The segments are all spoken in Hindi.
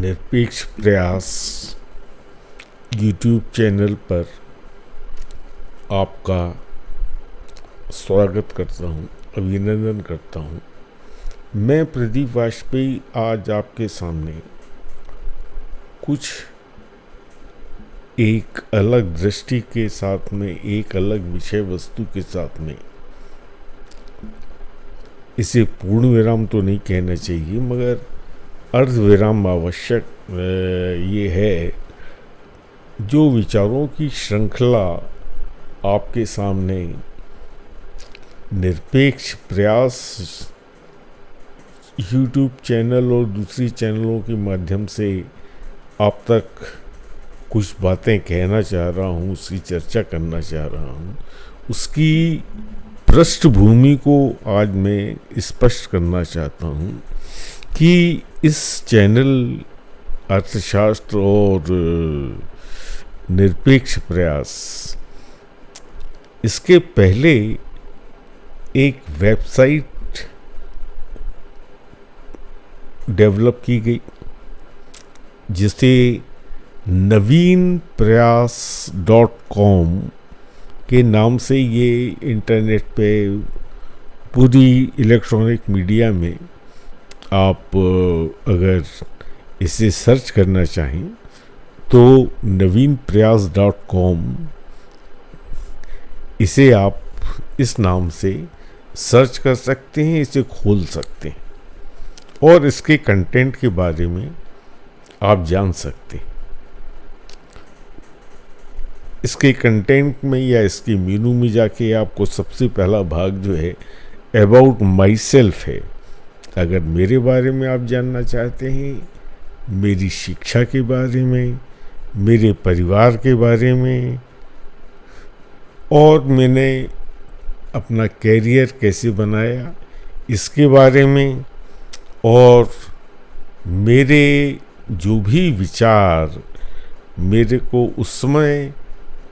निरपेक्ष प्रयास यूट्यूब चैनल पर आपका स्वागत करता हूं, अभिनंदन करता हूं। मैं प्रदीप वाजपेयी आज आपके सामने कुछ एक अलग दृष्टि के साथ में, एक अलग विषय वस्तु के साथ में, इसे पूर्ण विराम तो नहीं कहना चाहिए मगर अर्ध विराम आवश्यक ये है, जो विचारों की श्रृंखला आपके सामने निरपेक्ष प्रयास यूट्यूब चैनल और दूसरी चैनलों के माध्यम से आप तक कुछ बातें कहना चाह रहा हूँ, उसकी चर्चा करना चाह रहा हूँ, उसकी पृष्ठभूमि को आज मैं स्पष्ट करना चाहता हूँ कि इस चैनल अर्थशास्त्र और निरपेक्ष प्रयास, इसके पहले एक वेबसाइट डेवलप की गई जिसे naveenprayas.com के नाम से ये इंटरनेट पे पूरी इलेक्ट्रॉनिक मीडिया में आप अगर इसे सर्च करना चाहें तो naveenprayas.com, इसे आप इस नाम से सर्च कर सकते हैं, इसे खोल सकते हैं और इसके कंटेंट के बारे में आप जान सकते हैं। इसके कंटेंट में या इसके मेनू में जाके आपको सबसे पहला भाग जो है अबाउट माई सेल्फ है। अगर मेरे बारे में आप जानना चाहते हैं, मेरी शिक्षा के बारे में, मेरे परिवार के बारे में, और मैंने अपना कैरियर कैसे बनाया इसके बारे में, और मेरे जो भी विचार मेरे को उस समय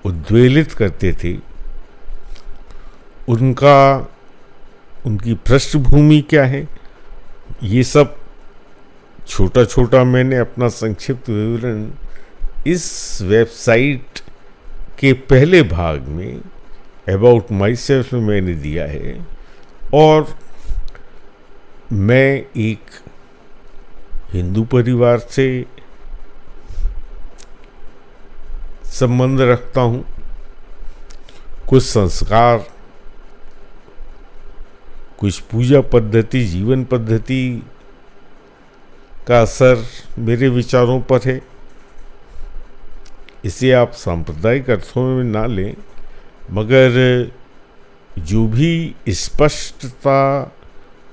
उद्वेलित करते थे, उनकी पृष्ठभूमि क्या है, ये सब छोटा छोटा मैंने अपना संक्षिप्त विवरण इस वेबसाइट के पहले भाग में अबाउट माई सेल्फ में मैंने दिया है। और मैं एक हिंदू परिवार से संबंध रखता हूँ। कुछ संस्कार, कुछ पूजा पद्धति, जीवन पद्धति का असर मेरे विचारों पर है। इसे आप सांप्रदायिक अर्थों में ना लें, मगर जो भी स्पष्टता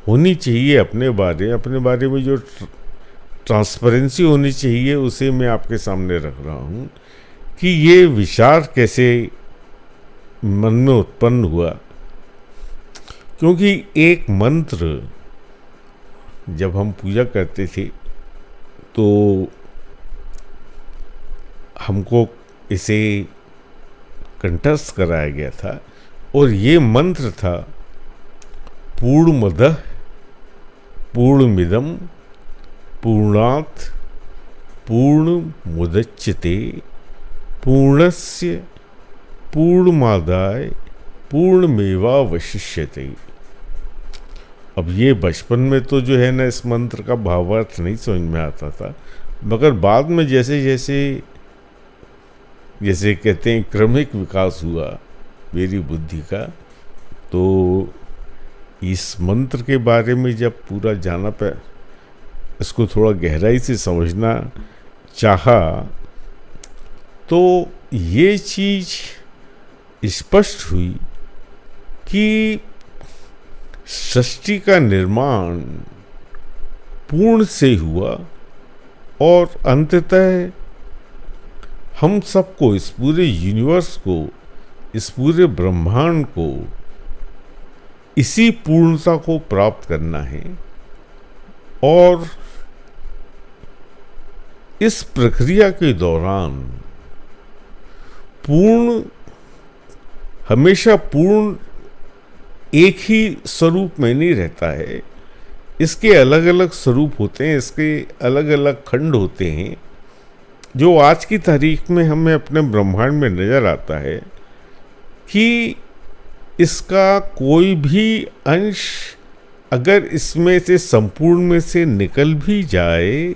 होनी चाहिए अपने बारे में जो ट्रांसपेरेंसी होनी चाहिए, उसे मैं आपके सामने रख रहा हूँ कि ये विचार कैसे मन में उत्पन्न हुआ। क्योंकि एक मंत्र जब हम पूजा करते थे तो हमको इसे कंठस्थ कराया गया था, और ये मंत्र था पूर्णमदः पूर्णमिदं पूर्णात् पूर्णमुदच्यते पूर्णस्य पूर्णमादाय पूर्णमेवावशिष्यते। अब ये बचपन में तो जो है ना, इस मंत्र का भावार्थ नहीं समझ में आता था, मगर बाद में जैसे कहते हैं क्रमिक विकास हुआ मेरी बुद्धि का, तो इस मंत्र के बारे में जब पूरा जाना पे, इसको थोड़ा गहराई से समझना चाहा, तो ये चीज़ स्पष्ट हुई कि सृष्टि का निर्माण पूर्ण से हुआ और अंततः हम सबको, इस पूरे यूनिवर्स को, इस पूरे ब्रह्मांड को इसी पूर्णता को प्राप्त करना है। और इस प्रक्रिया के दौरान हमेशा पूर्ण एक ही स्वरूप में नहीं रहता है। इसके अलग अलग स्वरूप होते हैं, इसके अलग अलग खंड होते हैं, जो आज की तारीख में हमें अपने ब्रह्मांड में नज़र आता है कि इसका कोई भी अंश अगर इसमें से संपूर्ण में से निकल भी जाए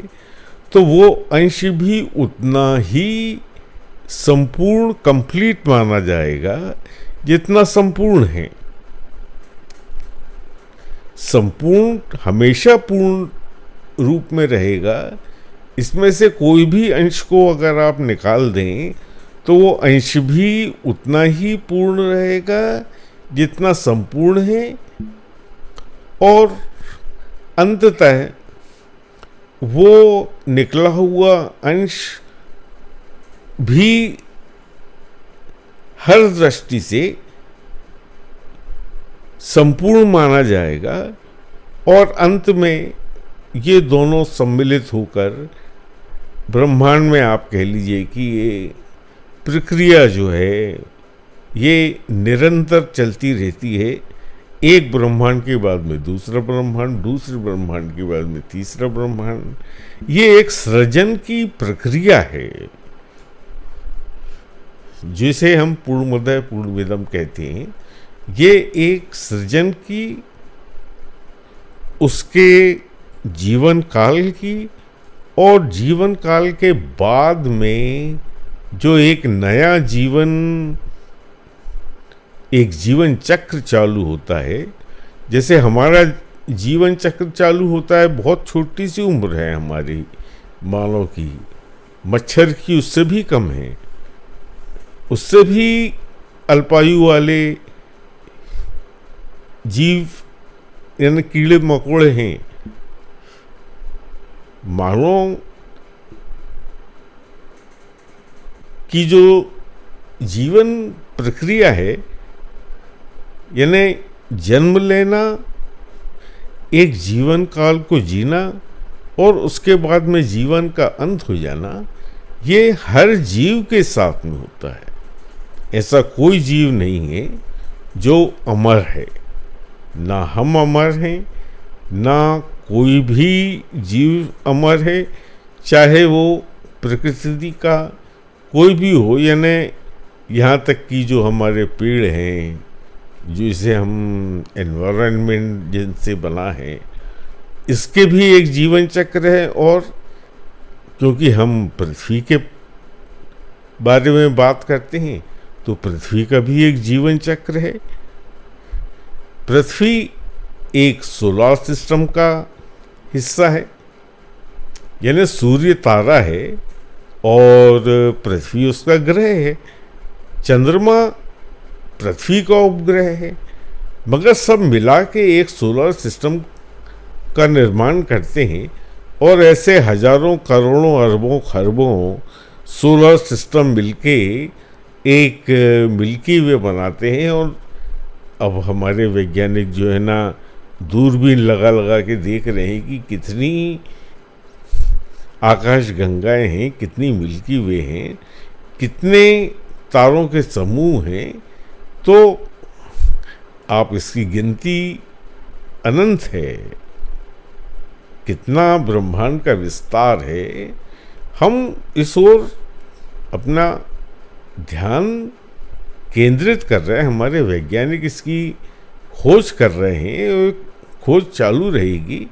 तो वो अंश भी उतना ही संपूर्ण कंप्लीट माना जाएगा जितना संपूर्ण है। संपूर्ण हमेशा पूर्ण रूप में रहेगा। इसमें से कोई भी अंश को अगर आप निकाल दें तो वो अंश भी उतना ही पूर्ण रहेगा जितना संपूर्ण है, और अंततः वो निकला हुआ अंश भी हर दृष्टि से संपूर्ण माना जाएगा, और अंत में ये दोनों सम्मिलित होकर ब्रह्मांड में आप कह लीजिए कि ये प्रक्रिया जो है ये निरंतर चलती रहती है। एक ब्रह्मांड के बाद में दूसरा ब्रह्मांड, दूसरे ब्रह्मांड के बाद में तीसरा ब्रह्मांड, ये एक सृजन की प्रक्रिया है जिसे हम पूर्णमदः पूर्णमिदं कहते हैं। ये एक सृजन की, उसके जीवन काल की, और जीवन काल के बाद में जो एक नया जीवन, एक जीवन चक्र चालू होता है। जैसे हमारा जीवन चक्र चालू होता है, बहुत छोटी सी उम्र है हमारी मानव की, मच्छर की उससे भी कम है, उससे भी अल्पायु वाले जीव यानी कीड़े मकोड़े हैं। मानव की जो जीवन प्रक्रिया है, यानी जन्म लेना, एक जीवन काल को जीना और उसके बाद में जीवन का अंत हो जाना, ये हर जीव के साथ में होता है। ऐसा कोई जीव नहीं है जो अमर है, ना हम अमर हैं, ना कोई भी जीव अमर है, चाहे वो प्रकृति का कोई भी हो। यानी यहाँ तक कि जो हमारे पेड़ हैं, जिसे हम एनवायरनमेंट जिनसे बना है, इसके भी एक जीवन चक्र है। और क्योंकि हम पृथ्वी के बारे में बात करते हैं तो पृथ्वी का भी एक जीवन चक्र है। पृथ्वी एक सोलर सिस्टम का हिस्सा है, यानी सूर्य तारा है और पृथ्वी उसका ग्रह है। चंद्रमा पृथ्वी का उपग्रह है, मगर सब मिला के एक सोलर सिस्टम का निर्माण करते हैं। और ऐसे हजारों करोड़ों अरबों खरबों सोलर सिस्टम मिलके एक मिल्की वे बनाते हैं। और अब हमारे वैज्ञानिक जो है ना, दूरबीन लगा लगा के देख रहे हैं कि कितनी आकाश गंगाएं हैं, कितनी मिल्की वे हैं, कितने तारों के समूह हैं। तो आप इसकी गिनती अनंत है, कितना ब्रह्मांड का विस्तार है। हम इस ओर अपना ध्यान केंद्रित कर रहे हैं, हमारे वैज्ञानिक इसकी खोज कर रहे हैं और खोज चालू रहेगी।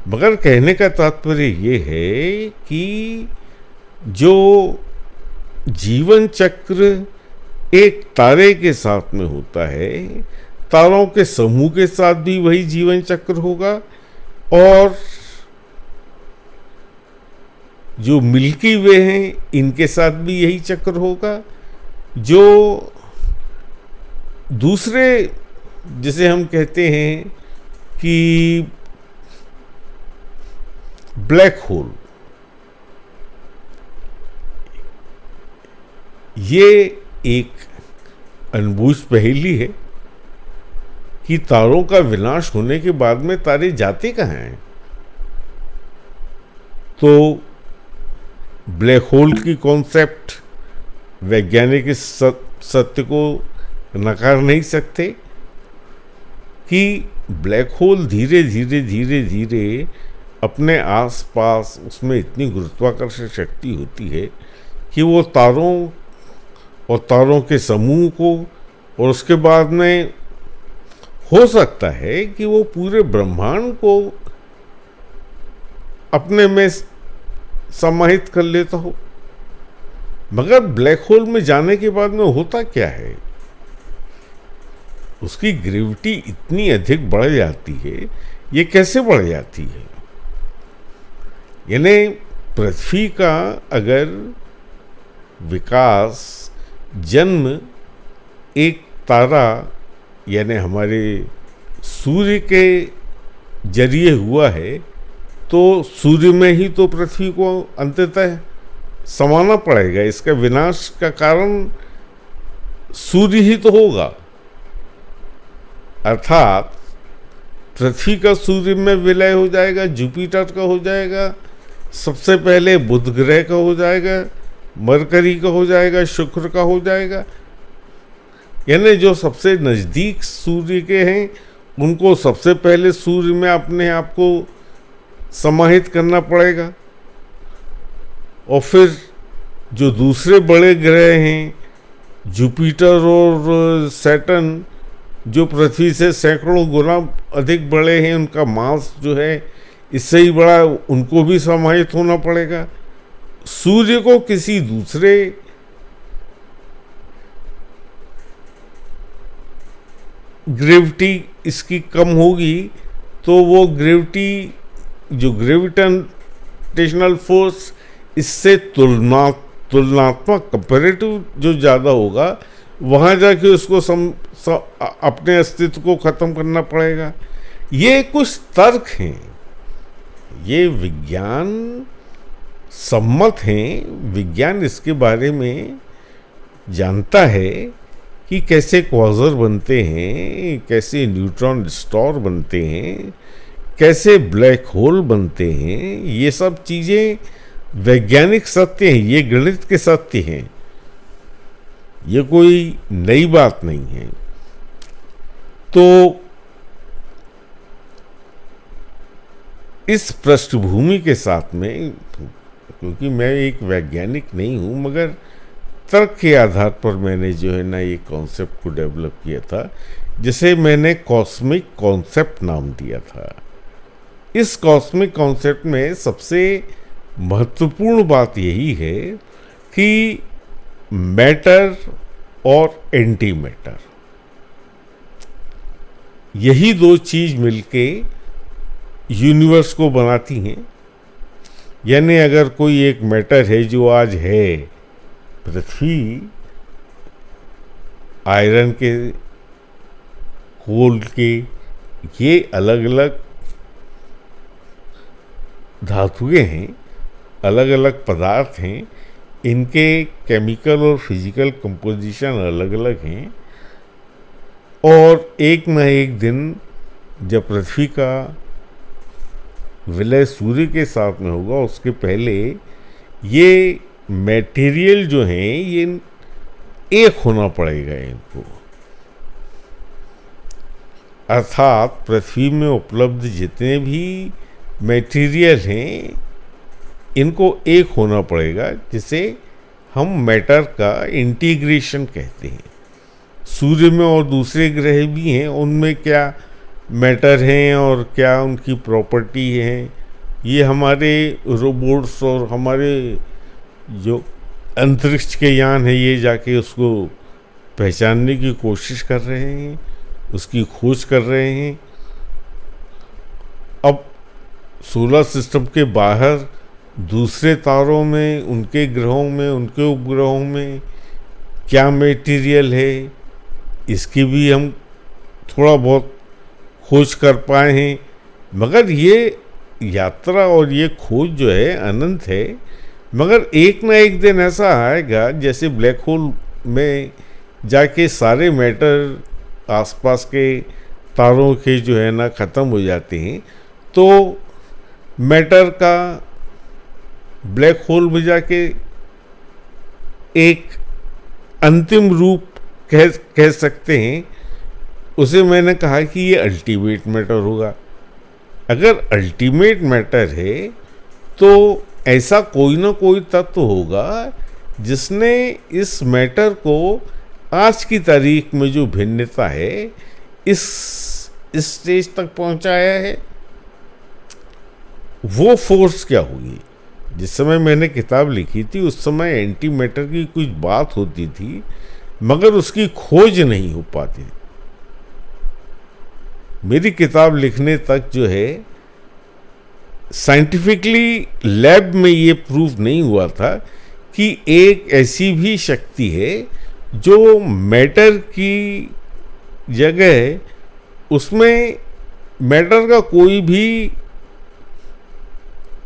मगर कहने का तात्पर्य ये है कि जो जीवन चक्र एक तारे के साथ में होता है, तारों के समूह के साथ भी वही जीवन चक्र होगा, और जो मिल्की वे हैं इनके साथ भी यही चक्र होगा। जो दूसरे, जिसे हम कहते हैं कि ब्लैक होल, ये एक अनबूझ पहेली है कि तारों का विनाश होने के बाद में तारे जाते कहाँ हैं। तो ब्लैक होल की कॉन्सेप्ट वैज्ञानिक इस सत्य को नकार नहीं सकते कि ब्लैक होल धीरे धीरे धीरे धीरे अपने आसपास उसमें इतनी गुरुत्वाकर्षण शक्ति होती है कि वो तारों और तारों के समूह को, और उसके बाद में हो सकता है कि वो पूरे ब्रह्मांड को अपने में समाहित कर लेता हो। मगर ब्लैक होल में जाने के बाद में होता क्या है, उसकी ग्रेविटी इतनी अधिक बढ़ जाती है। ये कैसे बढ़ जाती है? यानी पृथ्वी का अगर विकास, जन्म एक तारा यानी हमारे सूर्य के जरिए हुआ है, तो सूर्य में ही तो पृथ्वी को अंततः समाना पड़ेगा। इसका विनाश का कारण सूर्य ही तो होगा। अर्थात पृथ्वी का सूर्य में विलय हो जाएगा, जुपिटर का हो जाएगा, सबसे पहले बुध ग्रह का हो जाएगा, मरकरी का हो जाएगा, शुक्र का हो जाएगा। यानी जो सबसे नज़दीक सूर्य के हैं उनको सबसे पहले सूर्य में अपने आप को समाहित करना पड़ेगा, और फिर जो दूसरे बड़े ग्रह हैं जुपिटर और सैटर्न, जो पृथ्वी से सैकड़ों गुना अधिक बड़े हैं, उनका मास जो है इससे ही बड़ा, उनको भी समाहित होना पड़ेगा। सूर्य को किसी दूसरे ग्रेविटी इसकी कम होगी तो वो ग्रेविटी, जो ग्रेविटेशनल फोर्स इससे तुलनात्मक कंपैरेटिव जो ज़्यादा होगा, वहाँ जाके उसको अपने अस्तित्व को ख़त्म करना पड़ेगा। ये कुछ तर्क हैं, ये विज्ञान सम्मत हैं। विज्ञान इसके बारे में जानता है कि कैसे क्वाज़र बनते हैं, कैसे न्यूट्रॉन स्टार बनते हैं, कैसे ब्लैक होल बनते हैं। ये सब चीज़ें वैज्ञानिक सत्य हैं, ये गणित के सत्य हैं, ये कोई नई बात नहीं है। तो इस पृष्ठभूमि के साथ में, क्योंकि मैं एक वैज्ञानिक नहीं हूँ, मगर तर्क के आधार पर मैंने जो है ना ये कॉन्सेप्ट को डेवलप किया था, जिसे मैंने कॉस्मिक कॉन्सेप्ट नाम दिया था। इस कॉस्मिक कॉन्सेप्ट में सबसे महत्वपूर्ण बात यही है कि मैटर और एंटी मैटर, यही दो चीज मिलके यूनिवर्स को बनाती हैं। यानी अगर कोई एक मैटर है जो आज है, पृथ्वी आयरन के, कोल के, ये अलग अलग धातुएं हैं, अलग अलग पदार्थ हैं, इनके केमिकल और फिजिकल कंपोजिशन अलग अलग हैं, और एक न एक दिन जब पृथ्वी का विलय सूर्य के साथ में होगा, उसके पहले ये मटेरियल जो हैं ये एक होना पड़ेगा इनको। अर्थात पृथ्वी में उपलब्ध जितने भी मटेरियल हैं इनको एक होना पड़ेगा, जिसे हम मैटर का इंटीग्रेशन कहते हैं। सूर्य में और दूसरे ग्रह भी हैं, उनमें क्या मैटर हैं और क्या उनकी प्रॉपर्टी हैं, ये हमारे रोबोट्स और हमारे जो अंतरिक्ष के यान है ये जाके उसको पहचानने की कोशिश कर रहे हैं, उसकी खोज कर रहे हैं। अब सोलर सिस्टम के बाहर दूसरे तारों में, उनके ग्रहों में, उनके उपग्रहों में क्या मटेरियल है, इसकी भी हम थोड़ा बहुत खोज कर पाए हैं। मगर ये यात्रा और ये खोज जो है अनंत है। मगर एक ना एक दिन ऐसा आएगा जैसे ब्लैक होल में जाके सारे मैटर आसपास के तारों के जो है ना ख़त्म हो जाते हैं, तो मैटर का ब्लैक होल में जाके एक अंतिम रूप कह सकते हैं उसे मैंने कहा कि ये अल्टीमेट मैटर होगा। अगर अल्टीमेट मैटर है तो ऐसा कोई ना कोई तत्व होगा जिसने इस मैटर को आज की तारीख में जो भिन्नता है इस स्टेज तक पहुंचाया है। वो फोर्स क्या होगी? जिस समय मैंने किताब लिखी थी उस समय एंटी मैटर की कुछ बात होती थी मगर उसकी खोज नहीं हो पाती। मेरी किताब लिखने तक जो है साइंटिफिकली लैब में ये प्रूव नहीं हुआ था कि एक ऐसी भी शक्ति है जो मैटर की जगह उसमें मैटर का कोई भी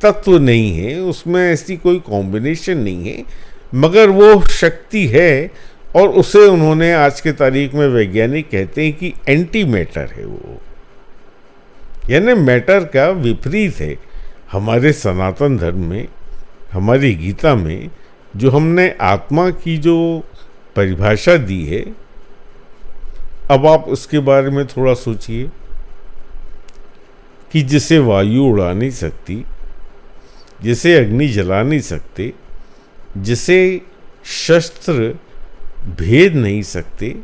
तत्व नहीं है, उसमें ऐसी कोई कॉम्बिनेशन नहीं है, मगर वो शक्ति है और उसे उन्होंने आज के तारीख में वैज्ञानिक कहते हैं कि एंटी मैटर है वो, यानी मैटर का विपरीत है। हमारे सनातन धर्म में, हमारी गीता में जो हमने आत्मा की जो परिभाषा दी है, अब आप उसके बारे में थोड़ा सोचिए कि जिसे वायु उड़ा नहीं सकती, जिसे अग्नि जला नहीं सकते, जिसे शस्त्र भेद नहीं सकते,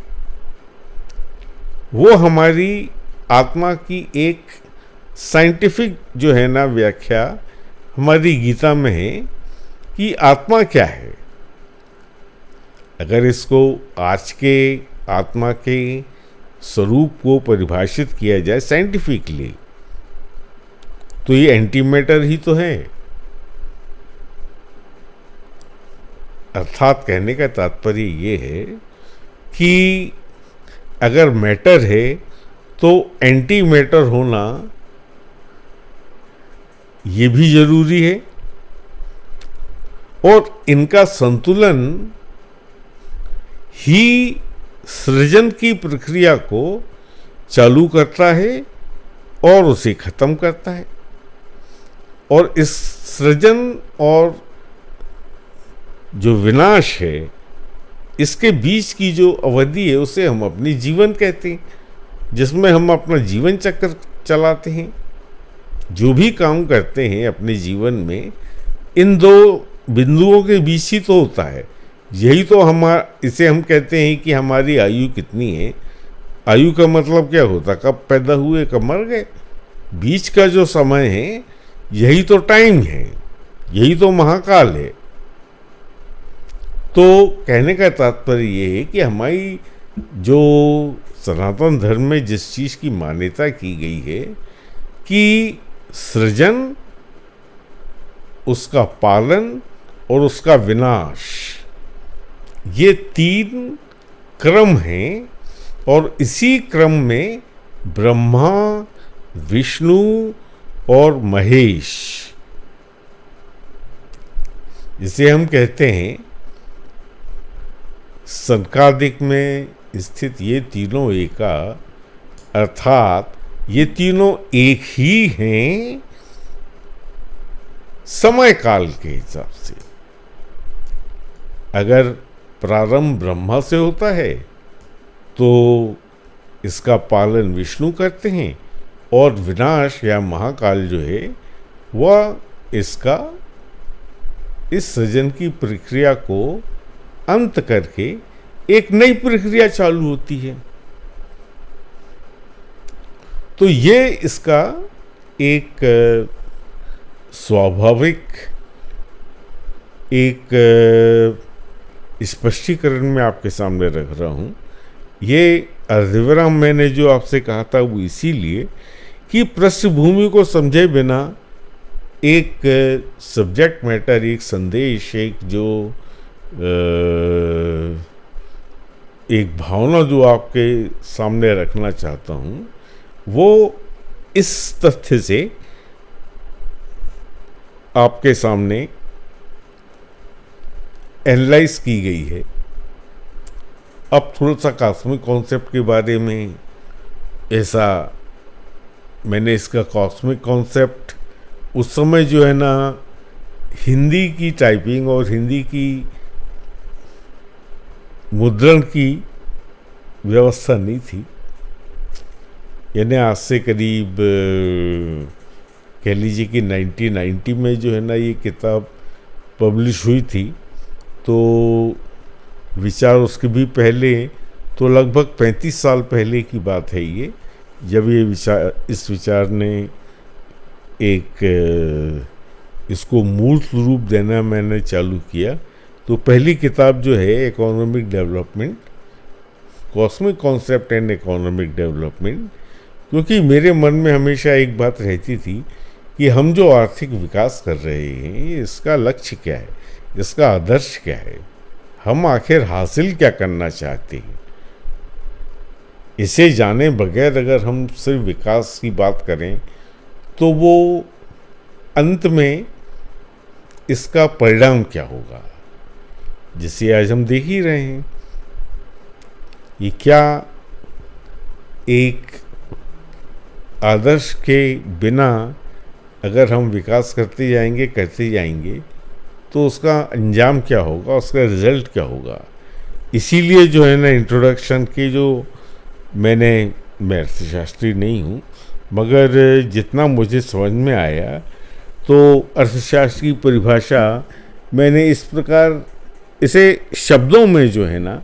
वो हमारी आत्मा की एक साइंटिफिक जो है ना व्याख्या हमारी गीता में है कि आत्मा क्या है। अगर इसको आज के आत्मा के स्वरूप को परिभाषित किया जाए साइंटिफिकली तो ये एंटी मैटर ही तो है। अर्थात कहने का तात्पर्य ये है कि अगर मैटर है तो एंटी मैटर होना ये भी जरूरी है और इनका संतुलन ही सृजन की प्रक्रिया को चालू करता है और उसे खत्म करता है। और इस सृजन और जो विनाश है इसके बीच की जो अवधि है उसे हम अपनी जीवन कहते हैं, जिसमें हम अपना जीवन चक्र चलाते हैं। जो भी काम करते हैं अपने जीवन में इन दो बिंदुओं के बीच ही तो होता है। यही तो इसे हम कहते हैं कि हमारी आयु कितनी है। आयु का मतलब क्या होता, कब पैदा हुए कब मर गए, बीच का जो समय है यही तो टाइम है, यही तो महाकाल है। तो कहने का तात्पर्य ये है कि हमारी जो सनातन धर्म में जिस चीज़ की मान्यता की गई है कि सृजन, उसका पालन और उसका विनाश, ये तीन क्रम हैं और इसी क्रम में ब्रह्मा, विष्णु और महेश, जिसे हम कहते हैं सनकादिक में स्थित ये तीनों एका, अर्थात ये तीनों एक ही हैं समय काल के हिसाब से। अगर प्रारंभ ब्रह्मा से होता है तो इसका पालन विष्णु करते हैं और विनाश या महाकाल जो है वह इसका इस सृजन की प्रक्रिया को अंत करके एक नई प्रक्रिया चालू होती है। तो ये इसका एक स्वाभाविक एक स्पष्टीकरण मैं आपके सामने रख रहा हूँ। ये अर्धविराम मैंने जो आपसे कहा था वो इसीलिए कि पृष्ठभूमि को समझे बिना एक सब्जेक्ट मैटर, एक संदेश, एक जो एक भावना जो आपके सामने रखना चाहता हूँ वो इस तथ्य से आपके सामने एनालाइज की गई है। अब थोड़ा सा कॉस्मिक कॉन्सेप्ट के बारे में, ऐसा मैंने इसका कॉस्मिक कॉन्सेप्ट उस समय जो है ना हिंदी की टाइपिंग और हिंदी की मुद्रण की व्यवस्था नहीं थी, यानी आज से करीब कह लीजिए कि 1990 में जो है ना ये किताब पब्लिश हुई थी। तो विचार उसके भी पहले, तो लगभग 35 साल पहले की बात है ये, जब ये इस विचार ने इसको मूर्त रूप देना मैंने चालू किया। तो पहली किताब जो है economic development, cosmic concept and economic development, क्योंकि मेरे मन में हमेशा एक बात रहती थी कि हम जो आर्थिक विकास कर रहे हैं इसका लक्ष्य क्या है, इसका आदर्श क्या है, हम आखिर हासिल क्या करना चाहते हैं। इसे जाने बगैर अगर हम सिर्फ विकास की बात करें तो वो अंत में इसका परिणाम क्या होगा, जिसे आज हम देख ही रहे हैं। ये क्या एक आदर्श के बिना अगर हम विकास करते जाएंगे तो उसका अंजाम क्या होगा, उसका रिजल्ट क्या होगा। इसीलिए जो है ना इंट्रोडक्शन के जो मैं अर्थशास्त्री नहीं हूँ, मगर जितना मुझे समझ में आया तो अर्थशास्त्र की परिभाषा मैंने इस प्रकार इसे शब्दों में जो है ना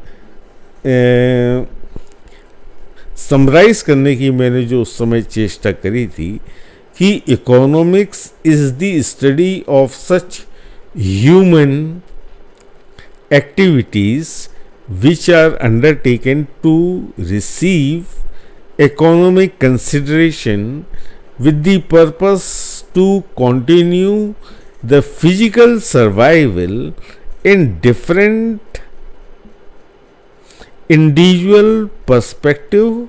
समराइज करने की मैंने जो उस समय चेष्टा करी थी कि economics is the study of such human activities which are undertaken to receive economic consideration with the purpose to continue the physical survival in different individual perspective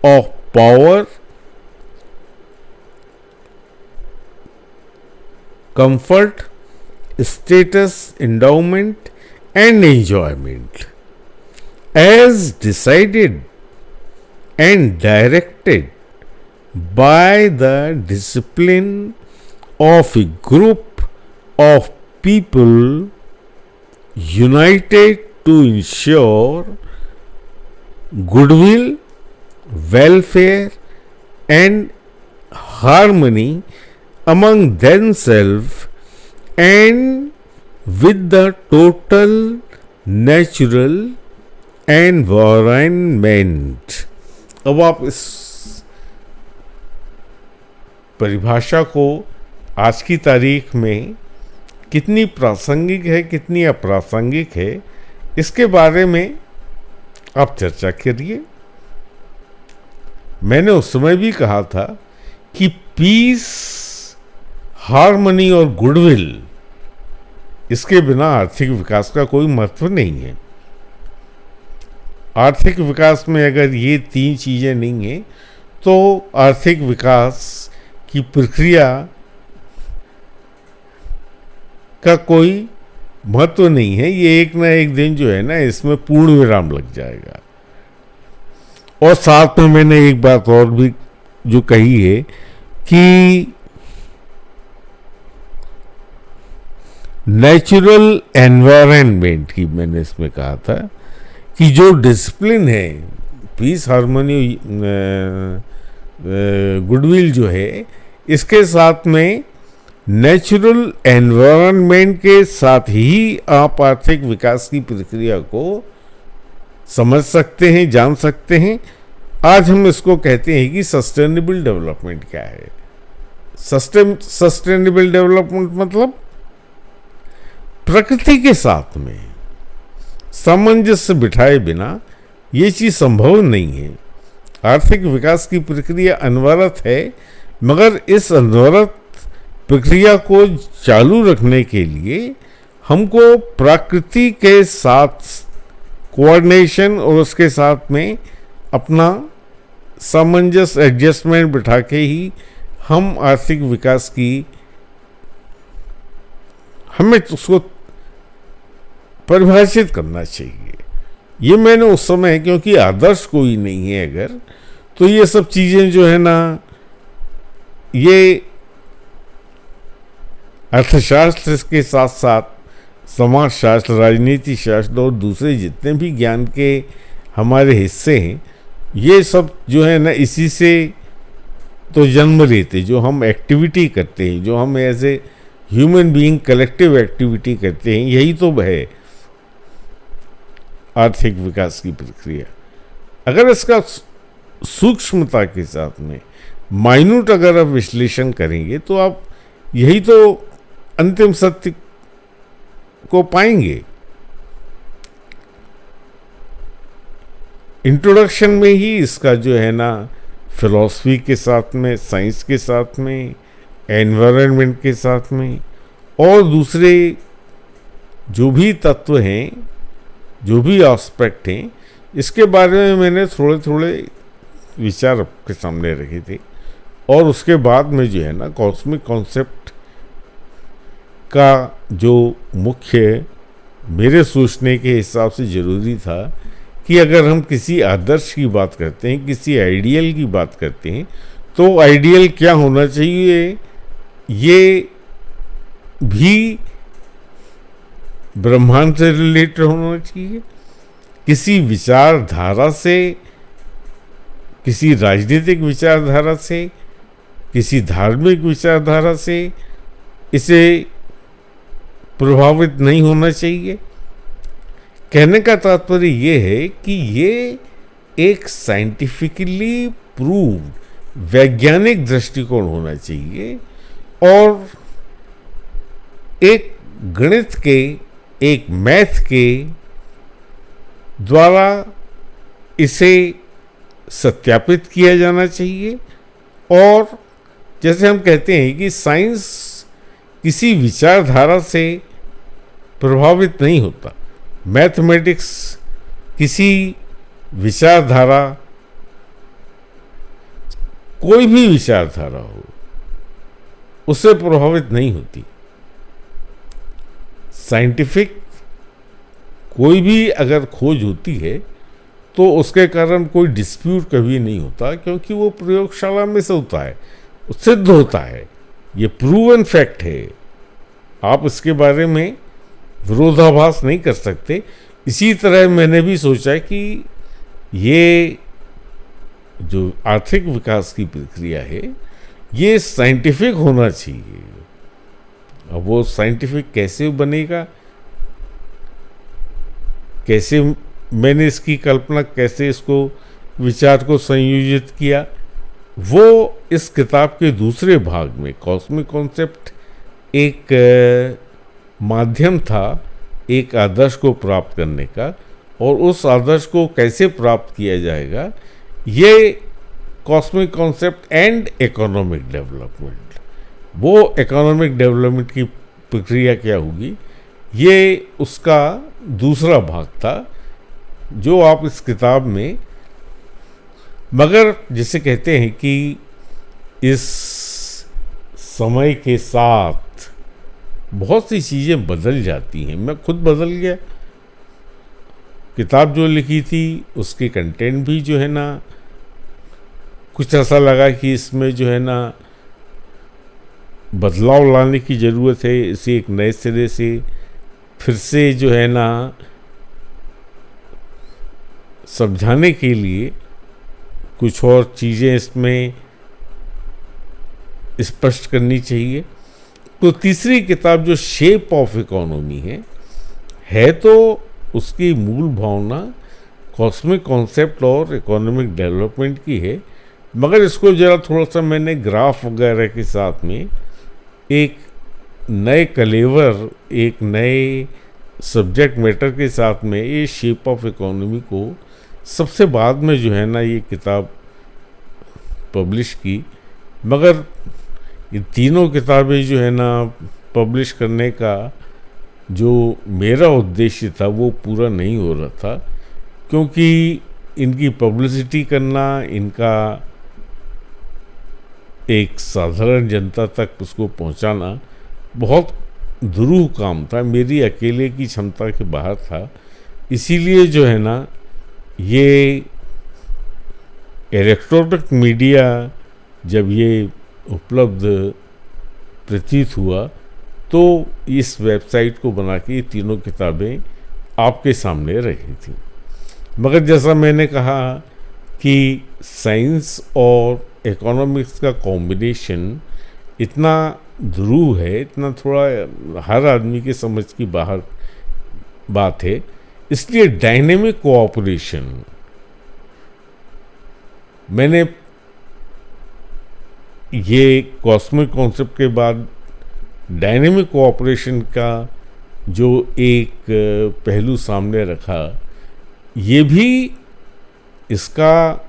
of power, comfort, status, endowment and enjoyment, as decided and directed by the discipline of a group of people united to ensure goodwill, welfare and harmony among themselves and with the total natural environment. अब आप इस परिभाषा को आज की तारीख में कितनी प्रासंगिक है, कितनी अप्रासंगिक है, इसके बारे में आप चर्चा करिए। मैंने उस समय भी कहा था कि पीस, हार्मनी और गुडविल, इसके बिना आर्थिक विकास का कोई महत्व नहीं है। आर्थिक विकास में अगर ये तीन चीज़ें नहीं हैं तो आर्थिक विकास की प्रक्रिया का कोई महत्व नहीं है। ये एक ना एक दिन जो है ना इसमें पूर्ण विराम लग जाएगा। और साथ में मैंने एक बात और भी जो कही है कि नेचुरल एनवायरनमेंट की मैंने इसमें कहा था कि जो डिसिप्लिन है, पीस, हार्मनी, गुडविल जो है, इसके साथ में नेचुरल एनवायरनमेंट के साथ ही आप आर्थिक विकास की प्रक्रिया को समझ सकते हैं, जान सकते हैं। आज हम इसको कहते हैं कि सस्टेनेबल डेवलपमेंट क्या है। सस्टेनेबल डेवलपमेंट मतलब प्रकृति के साथ में सामंजस्य बिठाए बिना ये चीज़ संभव नहीं है। आर्थिक विकास की प्रक्रिया अनवरत है, मगर इस अनवरत प्रक्रिया को चालू रखने के लिए हमको प्रकृति के साथ कोऑर्डिनेशन और उसके साथ में अपना सामंजस्य, एडजस्टमेंट बिठा के ही हम आर्थिक विकास की, हमें उसको परिभाषित करना चाहिए। ये मैंने उस समय, क्योंकि आदर्श कोई नहीं है अगर, तो ये सब चीज़ें जो है ना, ये अर्थशास्त्र के साथ साथ समाजशास्त्र, राजनीति शास्त्र और दूसरे जितने भी ज्ञान के हमारे हिस्से हैं, ये सब जो है ना इसी से तो जन्म लेते, जो हम एक्टिविटी करते हैं, जो हम as a human being collective activity करते हैं, यही तो है आर्थिक विकास की प्रक्रिया। अगर इसका सूक्ष्मता के साथ में माइन्यूट अगर आप विश्लेषण करेंगे तो आप यही तो अंतिम सत्य को पाएंगे। इंट्रोडक्शन में ही इसका जो है ना फिलॉसफी के साथ में, साइंस के साथ में, एनवायरनमेंट के साथ में और दूसरे जो भी तत्व हैं, जो भी एस्पेक्ट हैं, इसके बारे में मैंने थोड़े थोड़े विचार आपके सामने रखे थे। और उसके बाद में जो है ना कॉस्मिक कॉन्सेप्ट का जो मुख्य मेरे सोचने के हिसाब से ज़रूरी था कि अगर हम किसी आदर्श की बात करते हैं, किसी आइडियल की बात करते हैं, तो आइडियल क्या होना चाहिए ये भी ब्रह्मांड से रिलेटेड होना चाहिए, किसी विचारधारा से, किसी राजनीतिक विचारधारा से, किसी धार्मिक विचारधारा से इसे प्रभावित नहीं होना चाहिए। कहने का तात्पर्य ये है कि ये एक साइंटिफिकली प्रूव्ड वैज्ञानिक दृष्टिकोण होना चाहिए और एक गणित के, एक मैथ के द्वारा इसे सत्यापित किया जाना चाहिए। और जैसे हम कहते हैं कि साइंस किसी विचारधारा से प्रभावित नहीं होता, मैथमेटिक्स किसी विचारधारा, कोई भी विचारधारा हो, उससे प्रभावित नहीं होती। साइंटिफिक कोई भी अगर खोज होती है तो उसके कारण कोई डिस्प्यूट कभी नहीं होता, क्योंकि वो प्रयोगशाला में से होता है, सिद्ध होता है, ये प्रूवन फैक्ट है। आप इसके बारे में विरोधाभास नहीं कर सकते। इसी तरह मैंने भी सोचा कि ये जो आर्थिक विकास की प्रक्रिया है ये साइंटिफिक होना चाहिए। अब वो साइंटिफिक कैसे बनेगा, कैसे मैंने इसकी कल्पना, कैसे इसको विचार को संयोजित किया, वो इस किताब के दूसरे भाग में कॉस्मिक कॉन्सेप्ट एक माध्यम था एक आदर्श को प्राप्त करने का, और उस आदर्श को कैसे प्राप्त किया जाएगा, ये cosmic concept and economic development, वो इकोनॉमिक डेवलपमेंट की प्रक्रिया क्या होगी, ये उसका दूसरा भाग था जो आप इस किताब में, मगर जिसे कहते हैं कि इस समय के साथ बहुत सी चीज़ें बदल जाती हैं। मैं खुद बदल गया। किताब जो लिखी थी उसके कंटेंट भी जो है ना, कुछ ऐसा लगा कि इसमें जो है ना बदलाव लाने की ज़रूरत है, इसे एक नए सिरे से फिर से जो है ना समझाने के लिए कुछ और चीज़ें इसमें स्पष्ट करनी चाहिए। तो तीसरी किताब जो शेप ऑफ इकोनॉमी है तो उसकी मूल भावना कॉस्मिक कॉन्सेप्ट और इकोनॉमिक डेवलपमेंट की है, मगर इसको ज़रा थोड़ा सा मैंने ग्राफ वगैरह के साथ में एक नए कलेवर, एक नए सब्जेक्ट मैटर के साथ में ये शेप ऑफ इकोनॉमी को सबसे बाद में जो है ना ये किताब पब्लिश की। मगर ये तीनों किताबें जो है ना पब्लिश करने का जो मेरा उद्देश्य था वो पूरा नहीं हो रहा था, क्योंकि इनकी पब्लिसिटी करना, इनका एक साधारण जनता तक उसको पहुंचाना बहुत दुरूह काम था, मेरी अकेले की क्षमता के बाहर था। इसीलिए जो है ना ये इलेक्ट्रॉनिक मीडिया जब ये उपलब्ध प्रतीत हुआ तो इस वेबसाइट को बना के ये तीनों किताबें आपके सामने रही थी। मगर जैसा मैंने कहा कि साइंस और इकोनॉमिक्स का कॉम्बिनेशन इतना ध्रुव है, इतना थोड़ा हर आदमी के समझ की बाहर बात है। इसलिए डायनेमिक कोऑपरेशन, मैंने ये कॉस्मिक कॉन्सेप्ट के बाद डायनेमिक कोऑपरेशन का जो एक पहलू सामने रखा, ये भी इसका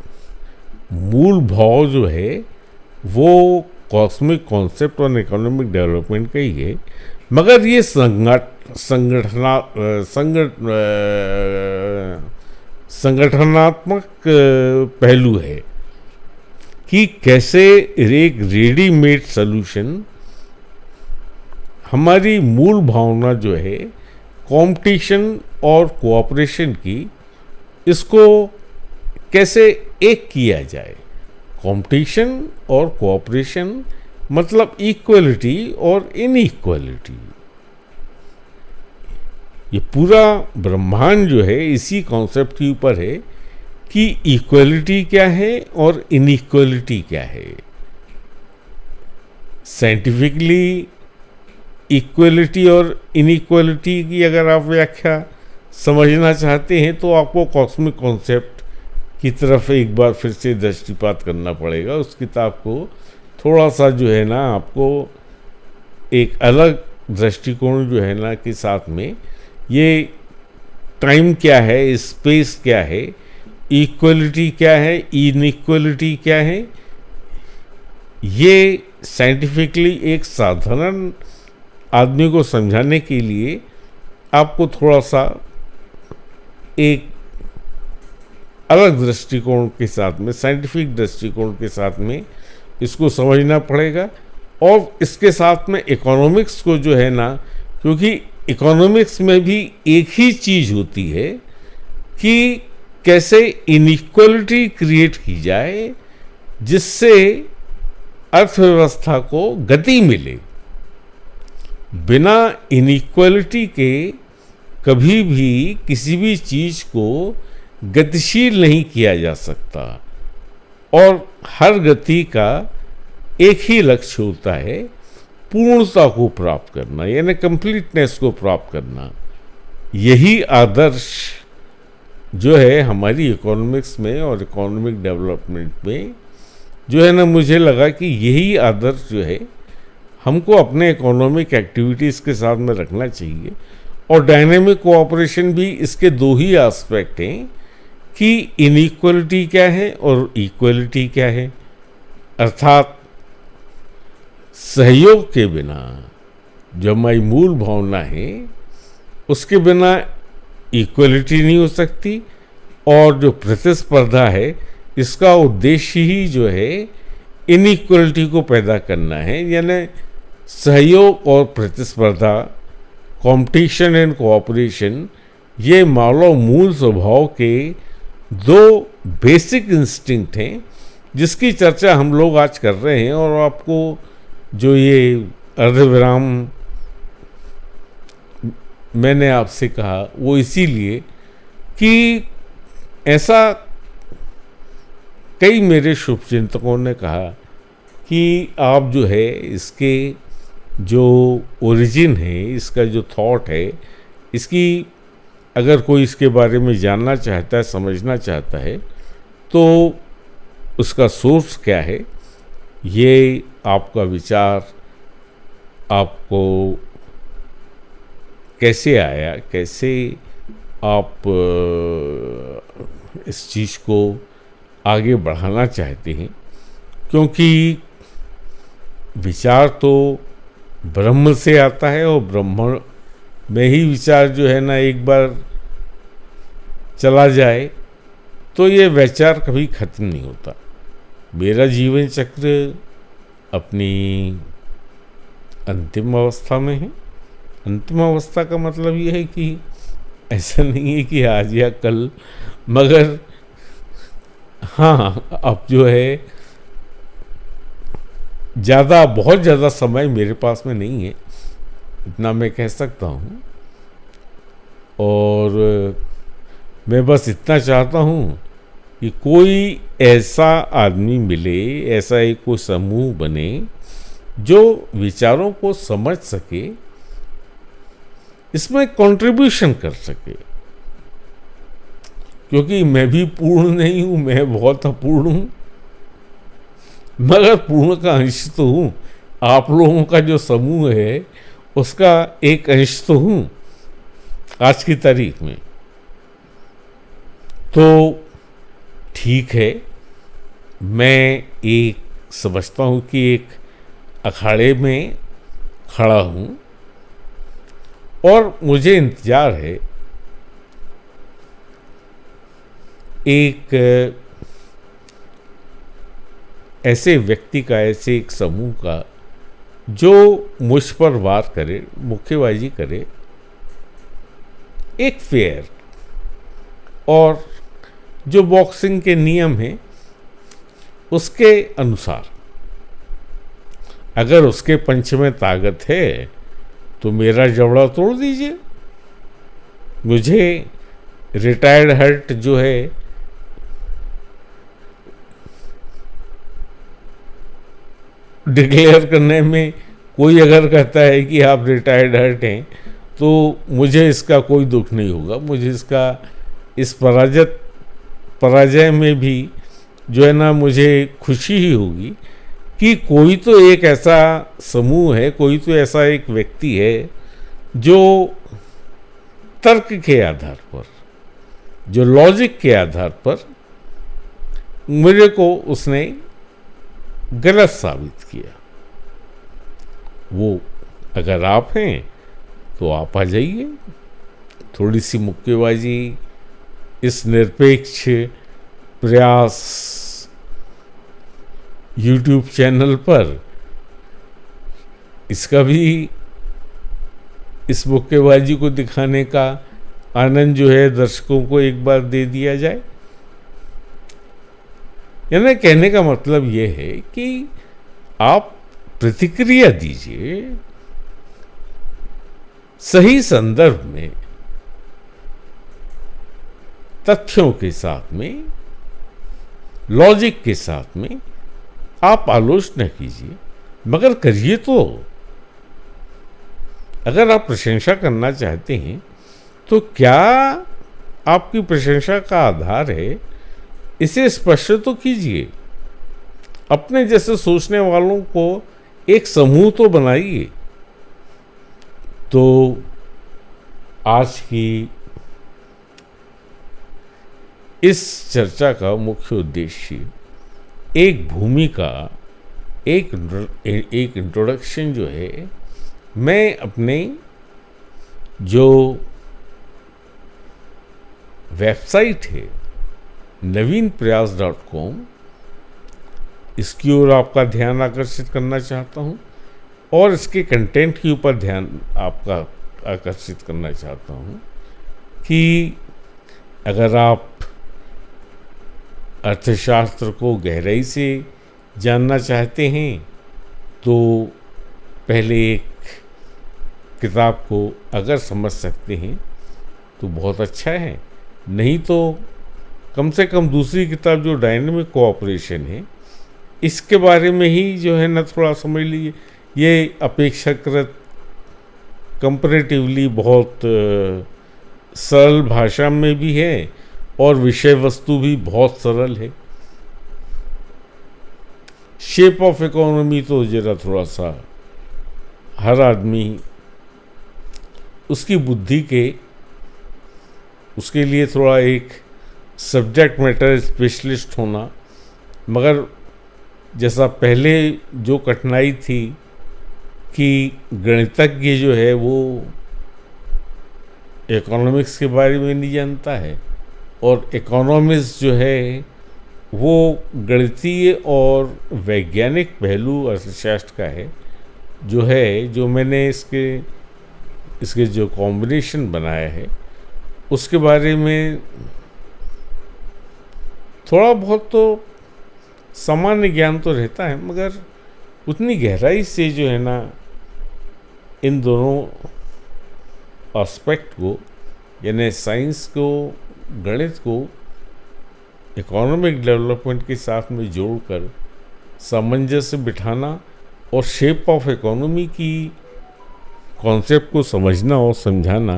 मूल भाव जो है वो कॉस्मिक कॉन्सेप्ट और इकोनॉमिक डेवलपमेंट का ही है, मगर ये संगठनात्मक पहलू है कि कैसे एक रेडीमेड सॉल्यूशन, हमारी मूल भावना जो है कंपटीशन और कोऑपरेशन की, इसको कैसे एक किया जाए। कंपटीशन और कोऑपरेशन मतलब इक्वलिटी और इनइक्वलिटी। ये पूरा ब्रह्मांड जो है इसी कॉन्सेप्ट के ऊपर है कि इक्वलिटी क्या है और इनइक्वलिटी क्या है। साइंटिफिकली इक्वलिटी और इनइक्वलिटी की अगर आप व्याख्या समझना चाहते हैं तो आपको कॉस्मिक कॉन्सेप्ट की तरफ एक बार फिर से दृष्टिपात करना पड़ेगा। उस किताब को थोड़ा सा जो है ना, आपको एक अलग दृष्टिकोण जो है ना के साथ में, ये टाइम क्या है, स्पेस क्या है, इक्वलिटी क्या है, इनइक्वलिटी क्या है, ये साइंटिफिकली एक साधारण आदमी को समझाने के लिए आपको थोड़ा सा एक अलग दृष्टिकोण के साथ में, साइंटिफिक दृष्टिकोण के साथ में इसको समझना पड़ेगा। और इसके साथ में इकोनॉमिक्स को जो है ना, क्योंकि इकोनॉमिक्स में भी एक ही चीज़ होती है कि कैसे इनइक्वलिटी क्रिएट की जाए जिससे अर्थव्यवस्था को गति मिले। बिना इनइक्वलिटी के कभी भी किसी भी चीज़ को गतिशील नहीं किया जा सकता। और हर गति का एक ही लक्ष्य होता है, पूर्णता को प्राप्त करना, यानी कंप्लीटनेस को प्राप्त करना। यही आदर्श जो है हमारी इकोनॉमिक्स में और इकोनॉमिक डेवलपमेंट में जो है ना, मुझे लगा कि यही आदर्श जो है हमको अपने इकोनॉमिक एक्टिविटीज़ के साथ में रखना चाहिए। और डायनेमिक कोऑपरेशन भी इसके दो ही एस्पेक्ट हैं कि इनइक्वलिटी क्या है और इक्वलिटी क्या है। अर्थात सहयोग के बिना जो हमारी मूल भावना है उसके बिना इक्वलिटी नहीं हो सकती। और जो प्रतिस्पर्धा है इसका उद्देश्य ही जो है इनइक्वलिटी को पैदा करना है, यानी सहयोग और प्रतिस्पर्धा, कंपटीशन एंड कोऑपरेशन, ये मानव मूल स्वभाव के दो बेसिक इंस्टिंक्ट हैं जिसकी चर्चा हम लोग आज कर रहे हैं। और आपको जो ये अर्धविराम मैंने आपसे कहा वो इसीलिए कि ऐसा कई मेरे शुभचिंतकों ने कहा कि आप जो है इसके जो ओरिजिन है, इसका जो थॉट है, इसकी अगर कोई इसके बारे में जानना चाहता है, समझना चाहता है, तो उसका सोर्स क्या है, ये आपका विचार आपको कैसे आया, कैसे आप इस चीज़ को आगे बढ़ाना चाहते हैं। क्योंकि विचार तो ब्रह्म से आता है और ब्रह्म में ही विचार जो है ना एक बार चला जाए तो ये विचार कभी खत्म नहीं होता। मेरा जीवन चक्र अपनी अंतिम अवस्था में है। अंतिम अवस्था का मतलब ये है कि ऐसा नहीं है कि आज या कल, मगर हाँ, अब जो है बहुत ज़्यादा समय मेरे पास में नहीं है, इतना मैं कह सकता हूँ। और मैं बस इतना चाहता हूँ कि कोई ऐसा आदमी मिले, ऐसा एक कोई समूह बने जो विचारों को समझ सके, इसमें कंट्रीब्यूशन कर सके। क्योंकि मैं भी पूर्ण नहीं हूं, मैं बहुत अपूर्ण हूं, मगर पूर्ण का अंश तो हूं। आप लोगों का जो समूह है उसका एक अंश तो हूं आज की तारीख में। तो ठीक है, मैं एक समझता हूं कि एक अखाड़े में खड़ा हूं और मुझे इंतजार है एक ऐसे व्यक्ति का, ऐसे एक समूह का जो मुझ पर वार करे, मुक्केबाजी करे, एक फेयर और जो बॉक्सिंग के नियम हैं उसके अनुसार। अगर उसके पंच में ताकत है तो मेरा जबड़ा तोड़ दीजिए। मुझे रिटायर्ड हर्ट जो है डिक्लेयर करने में, कोई अगर कहता है कि आप रिटायर्ड हर्ट हैं तो मुझे इसका कोई दुख नहीं होगा। मुझे इसका, इस पराजय में भी जो है ना, मुझे खुशी ही होगी कि कोई तो एक ऐसा समूह है, कोई तो ऐसा एक व्यक्ति है जो तर्क के आधार पर, जो लॉजिक के आधार पर मेरे को उसने गलत साबित किया। वो अगर आप हैं तो आप आ जाइए, थोड़ी सी मुक्केबाजी, इस निरपेक्ष प्रयास YouTube चैनल पर, इसका भी, इस मुक्केबाजी को दिखाने का आनंद जो है दर्शकों को एक बार दे दिया जाए। यानी कहने का मतलब ये है कि आप प्रतिक्रिया दीजिए सही संदर्भ में, तथ्यों के साथ में, लॉजिक के साथ में। आप आलोचना कीजिए, मगर करिए तो। अगर आप प्रशंसा करना चाहते हैं तो क्या आपकी प्रशंसा का आधार है, इसे स्पष्ट तो कीजिए। अपने जैसे सोचने वालों को एक समूह तो बनाइए। तो आज की इस चर्चा का मुख्य उद्देश्य एक भूमिका, एक इंट्रोडक्शन जो है, मैं अपने जो वेबसाइट है naveenprayas.com, इसकी ओर आपका ध्यान आकर्षित करना चाहता हूँ और इसके कंटेंट के ऊपर ध्यान आपका आकर्षित करना चाहता हूँ कि अगर आप अर्थशास्त्र को गहराई से जानना चाहते हैं तो पहले एक किताब को अगर समझ सकते हैं तो बहुत अच्छा है, नहीं तो कम से कम दूसरी किताब जो डायनेमिक कोऑपरेशन है, इसके बारे में ही जो है ना थोड़ा समझ लीजिए। ये अपेक्षाकृत कंपैरेटिवली बहुत सरल भाषा में भी है और विषय वस्तु भी बहुत सरल है। शेप ऑफ इकोनॉमी तो जरा थोड़ा सा हर आदमी उसकी बुद्धि के, उसके लिए थोड़ा एक सब्जेक्ट मैटर स्पेशलिस्ट होना, मगर जैसा पहले जो कठिनाई थी कि गणितज्ञ जो है वो इकोनॉमिक्स के बारे में नहीं जानता है और इकोनॉमिस्ट जो है वो गणितीय और वैज्ञानिक पहलू अर्थशास्त्र का है, जो मैंने इसके जो कॉम्बिनेशन बनाया है उसके बारे में थोड़ा बहुत तो सामान्य ज्ञान तो रहता है, मगर उतनी गहराई से जो है ना इन दोनों एस्पेक्ट को, यानी साइंस को, गणित को इकोनॉमिक डेवलपमेंट के साथ में जोड़कर सामंजस्य बिठाना और शेप ऑफ इकोनॉमी की कॉन्सेप्ट को समझना और समझाना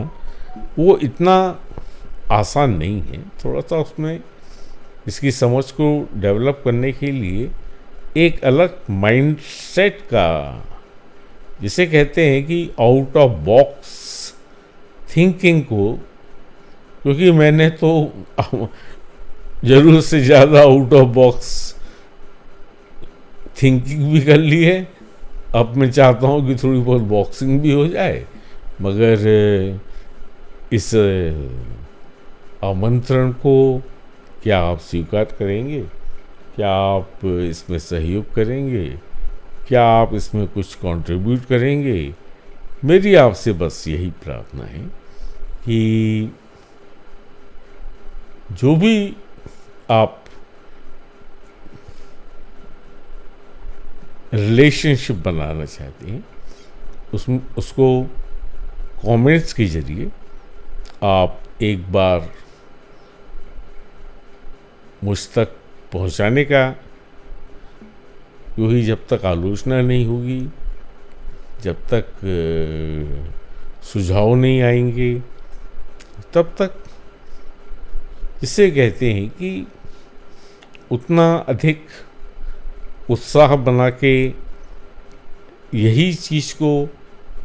वो इतना आसान नहीं है। थोड़ा सा उसमें इसकी समझ को डेवलप करने के लिए एक अलग माइंडसेट का, जिसे कहते हैं कि आउट ऑफ बॉक्स थिंकिंग को, क्योंकि मैंने तो जरूरत से ज़्यादा आउट ऑफ बॉक्स थिंकिंग भी कर ली है। अब मैं चाहता हूँ कि थोड़ी बहुत बॉक्सिंग भी हो जाए, मगर इस आमंत्रण को क्या आप स्वीकार करेंगे? क्या आप इसमें सहयोग करेंगे? क्या आप इसमें कुछ कंट्रीब्यूट करेंगे? मेरी आपसे बस यही प्रार्थना है कि जो भी आप रिलेशनशिप बनाना चाहते हैं उसको कमेंट्स के जरिए आप एक बार मुझ तक पहुंचाने का, क्योंकि जब तक आलोचना नहीं होगी, जब तक सुझाव नहीं आएंगे, तब तक इसे कहते हैं कि उतना अधिक उत्साह बना के यही चीज़ को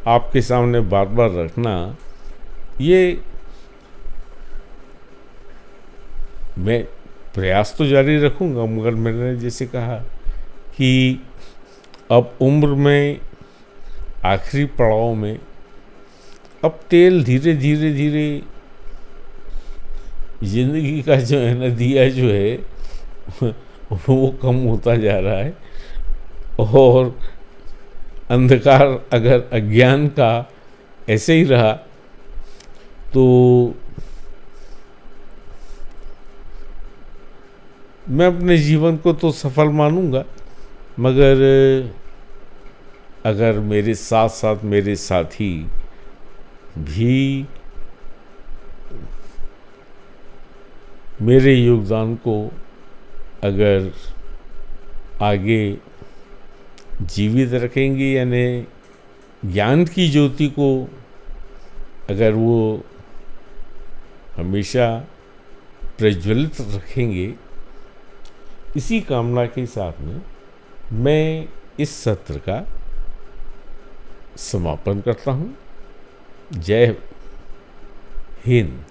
आपके सामने बार बार रखना, ये मैं प्रयास तो जारी रखूँगा, मगर मैंने जैसे कहा कि अब उम्र में आखिरी पड़ाव में अब तेल धीरे धीरे धीरे जिंदगी का जो है ना, दिया जो है वो कम होता जा रहा है, और अंधकार अगर अज्ञान का ऐसे ही रहा तो मैं अपने जीवन को तो सफल मानूंगा, मगर अगर मेरे साथ साथ मेरे साथी भी मेरे योगदान को अगर आगे जीवित रखेंगे, यानी ज्ञान की ज्योति को अगर वो हमेशा प्रज्वलित रखेंगे, इसी कामना के साथ में मैं इस सत्र का समापन करता हूँ। जय हिंद।